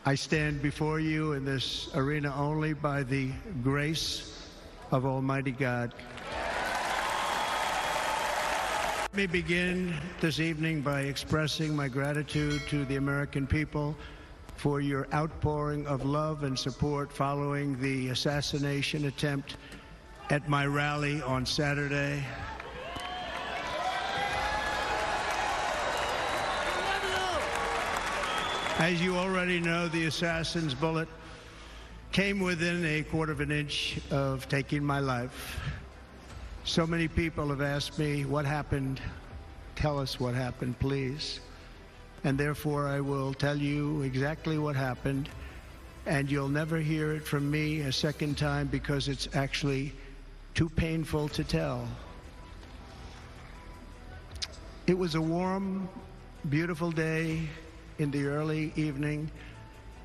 I stand before you in this arena only by the grace of Almighty God. Let me begin this evening by expressing my gratitude to the American people for your outpouring of love and support following the assassination attempt at my rally on Saturday. As you already know, the assassin's bullet came within a quarter of an inch of taking my life. So many people have asked me, what happened? Tell us what happened, please. And therefore, I will tell you exactly what happened, and you'll never hear it from me a second time because it's actually too painful to tell. It was a warm, beautiful day in the early evening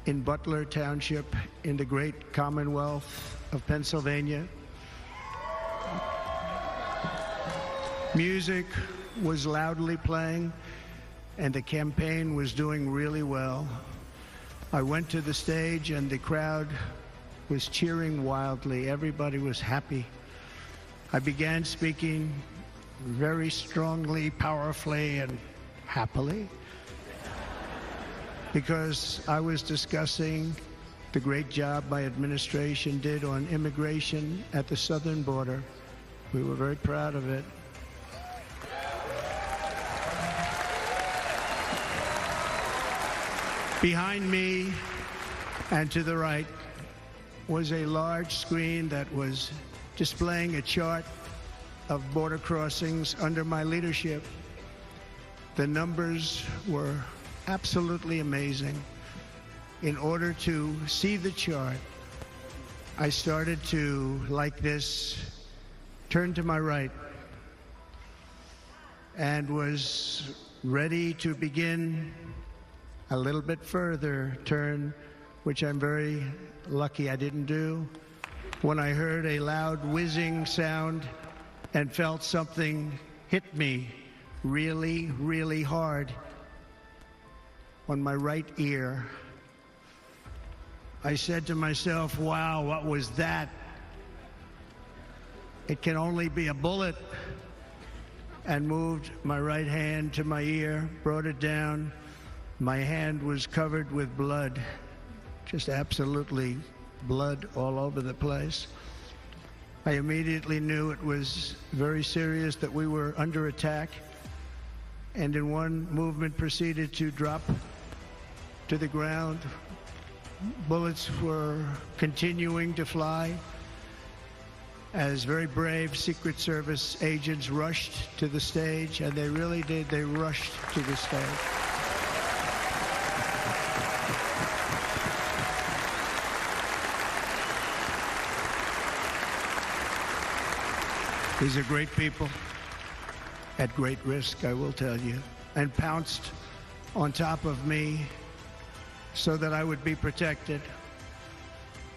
in Butler Township in the great Commonwealth of Pennsylvania. Music was loudly playing and the campaign was doing really well. I went to the stage and the crowd was cheering wildly. Everybody was happy. I began speaking very strongly, powerfully, and happily, because I was discussing the great job my administration did on immigration at the southern border. We were very proud of it. Behind me and to the right was a large screen that was displaying a chart of border crossings under my leadership. The numbers were absolutely amazing. In order to see the chart, I started to, like this, turn to my right and was ready to begin a little bit further turn, which I'm very lucky I didn't do, when I heard a loud whizzing sound and felt something hit me really, really hard on my right ear. I said to myself, wow, what was that? It can only be a bullet. And moved my right hand to my ear, brought it down. My hand was covered with blood, just absolutely blood all over the place. I immediately knew it was very serious, that we were under attack, and in one movement proceeded to drop to the ground. Bullets were continuing to fly as very brave Secret Service agents rushed to the stage, and they really did. They rushed to the stage. These are great people at great risk, I will tell you, and pounced on top of me so that I would be protected.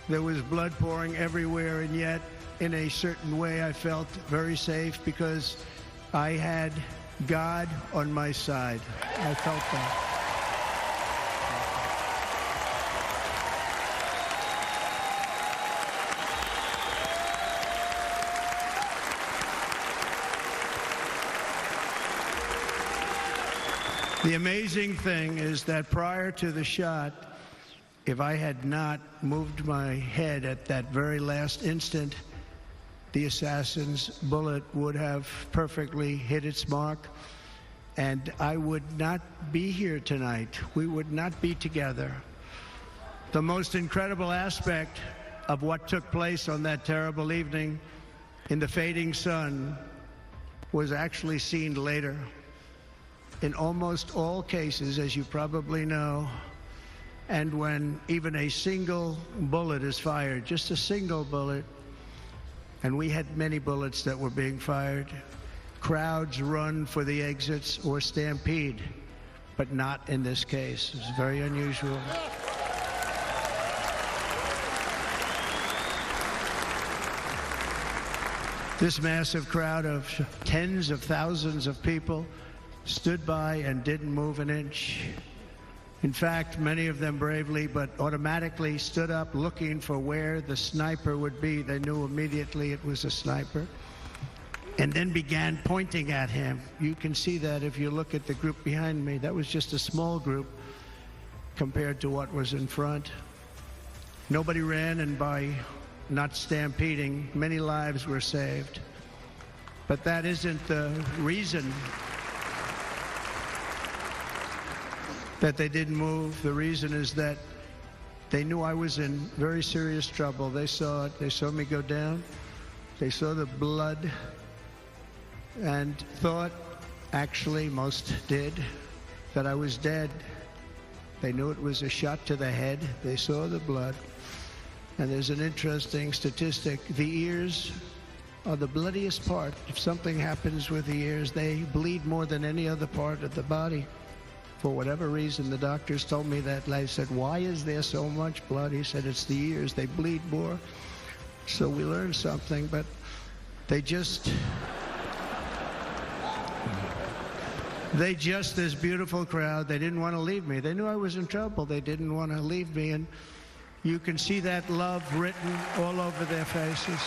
There was blood pouring everywhere, and yet, in a certain way, I felt very safe because I had God on my side. I felt that. The amazing thing is that prior to the shot, if I had not moved my head at that very last instant, the assassin's bullet would have perfectly hit its mark, and I would not be here tonight. We would not be together. The most incredible aspect of what took place on that terrible evening in the fading sun was actually seen later. In almost all cases, as you probably know, and when even a single bullet is fired, just a single bullet, and we had many bullets that were being fired, crowds run for the exits or stampede, but not in this case. It's very unusual. This massive crowd of tens of thousands of people stood by and didn't move an inch. In fact, many of them bravely but automatically stood up looking for where the sniper would be. They knew immediately it was a sniper, and then began pointing at him. You can see that if you look at the group behind me. That was just a small group compared to what was in front. Nobody ran, and by not stampeding, many lives were saved. But that isn't the reason that they didn't move. The reason is that they knew I was in very serious trouble. They saw it. They saw me go down. They saw the blood and thought, actually most did, that I was dead. They knew it was a shot to the head. They saw the blood. And there's an interesting statistic. The ears are the bloodiest part. If something happens with the ears, they bleed more than any other part of the body. For whatever reason, the doctors told me that. I said, why is there so much blood? He said, it's the ears. They bleed more. So we learned something, but they just, this beautiful crowd, they didn't want to leave me. They knew I was in trouble. They didn't want to leave me. And you can see that love written all over their faces.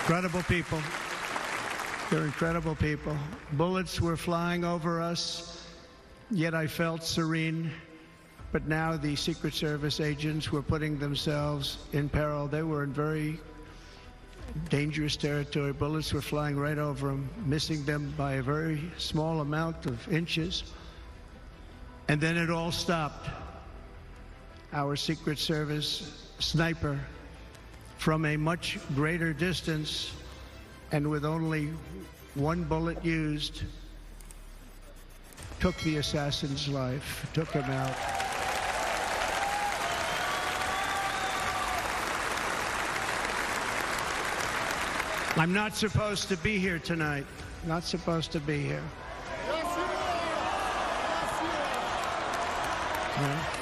Incredible people. They're incredible people. Bullets were flying over us, yet I felt serene. But now the Secret Service agents were putting themselves in peril. They were in very dangerous territory. Bullets were flying right over them, missing them by a very small amount of inches. And then it all stopped. Our Secret Service sniper, from a much greater distance and with only one bullet used, took the assassin's life, took him out. I'm not supposed to be here tonight. Not supposed to be here. Yes, you are. Yes, you are. Yeah.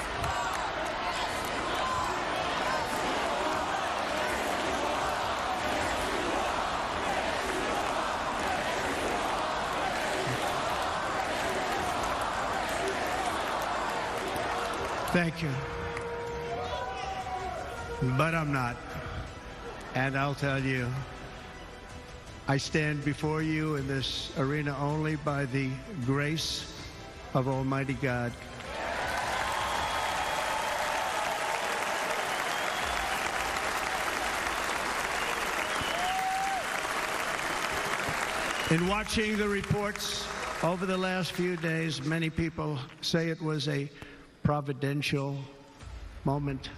Thank you. But I'm not. And I'll tell you, I stand before you in this arena only by the grace of Almighty God. In watching the reports over the last few days, many people say it was a providential moment.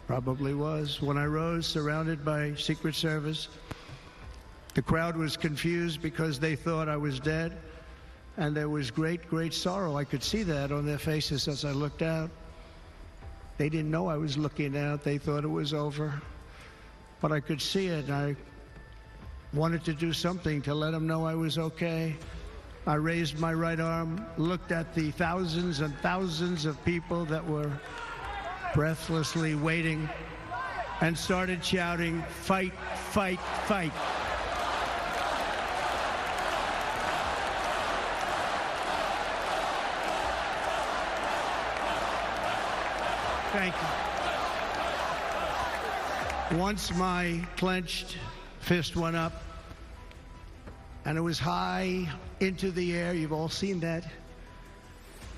Probably was. When I rose, surrounded by Secret Service, the crowd was confused because they thought I was dead, and there was great, great sorrow. I could see that on their faces as I looked out. They didn't know I was looking out. They thought it was over, but I could see it, and I wanted to do something to let them know I was okay. I raised my right arm, looked at the thousands and thousands of people that were breathlessly waiting, and started shouting, "Fight, fight, fight." Thank you. Once my clenched fist went up, and it was high into the air. You've all seen that.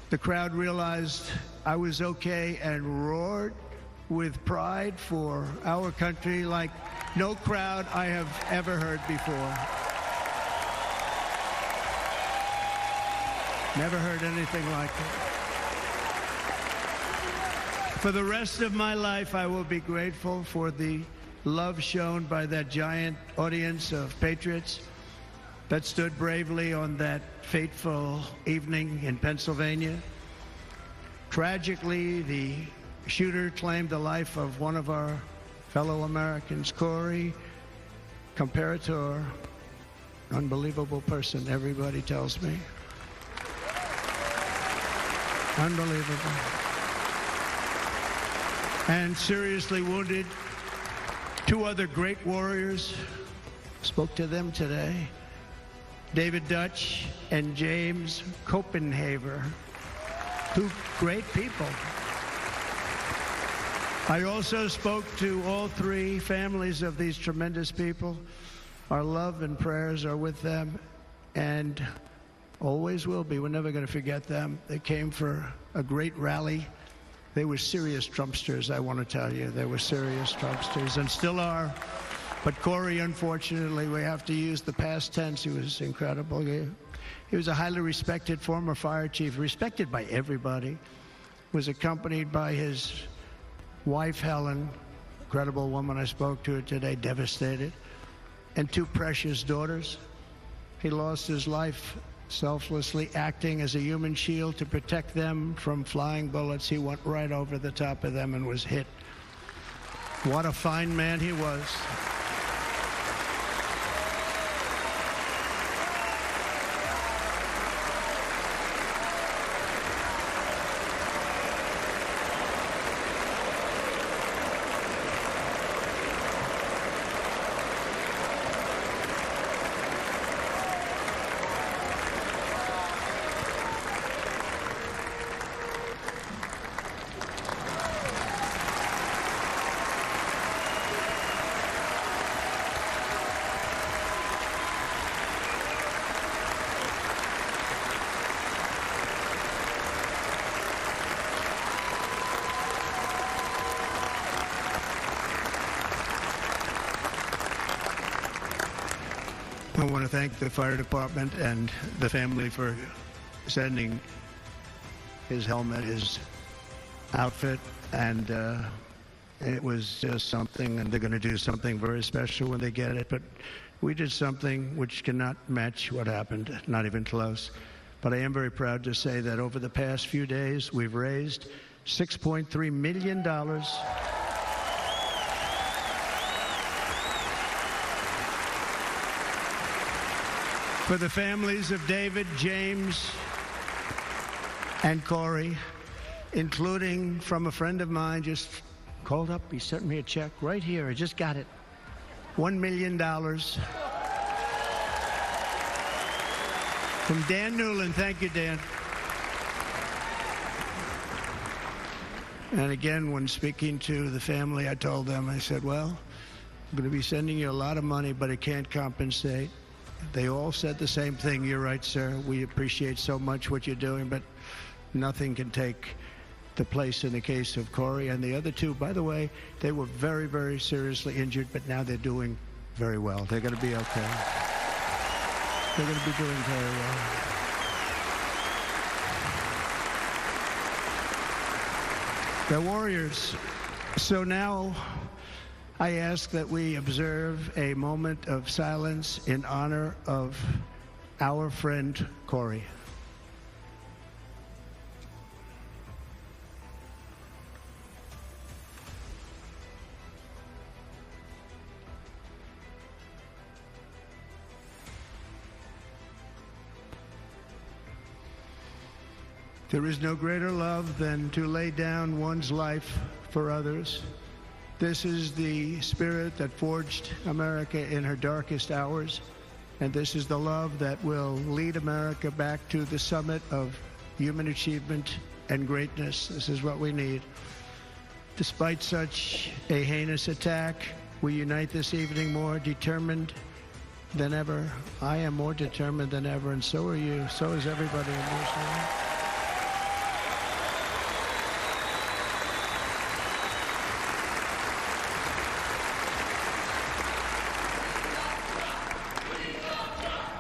The crowd realized I was okay and roared with pride for our country like no crowd I have ever heard before. Never heard anything like it. For the rest of my life, I will be grateful for the love shown by that giant audience of patriots that stood bravely on that fateful evening in Pennsylvania. Tragically, the shooter claimed the life of one of our fellow Americans, Corey Comparator. Unbelievable person, everybody tells me. Unbelievable. And seriously wounded, two other great warriors. Spoke to them today. David Dutch and James Copenhaver, two great people. I also spoke to all three families of these tremendous people. Our love and prayers are with them, and always will be. We're never going to forget them. They came for a great rally. They were serious Trumpsters, I want to tell you. They were serious Trumpsters, and still are. But Corey, unfortunately, we have to use the past tense. He was incredible. He was a highly respected former fire chief, respected by everybody. Was accompanied by his wife, Helen, incredible woman. I spoke to her today, devastated, and two precious daughters. He lost his life selflessly, acting as a human shield to protect them from flying bullets. He went right over the top of them and was hit. What a fine man he was. I want to thank the fire department and the family for sending his helmet, his outfit, and it was just something, and they're going to do something very special when they get it. But we did something which cannot match what happened, not even close. But I am very proud to say that over the past few days, we've raised $6.3 million for the families of David, James, and Corey, including from a friend of mine just called up. He sent me a check right here. I just got it. $1 million from Dan Newland. Thank you, Dan. And again, when speaking to the family, I told them, I said, well, I'm going to be sending you a lot of money, but it can't compensate. They all said the same thing. You're right, sir. We appreciate so much what you're doing, but nothing can take the place in the case of Corey. And the other two, by the way, they were very, very seriously injured, but now they're doing very well. They're going to be okay. They're going to be doing very well. They're warriors. So now I ask that we observe a moment of silence in honor of our friend Corey. There is no greater love than to lay down one's life for others. This is the spirit that forged America in her darkest hours, and this is the love that will lead America back to the summit of human achievement and greatness. This is what we need. Despite such a heinous attack, we unite this evening more determined than ever. I am more determined than ever, and so are you. So is everybody in this room.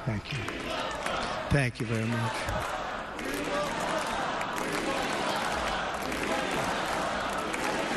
Thank you. Thank you very much.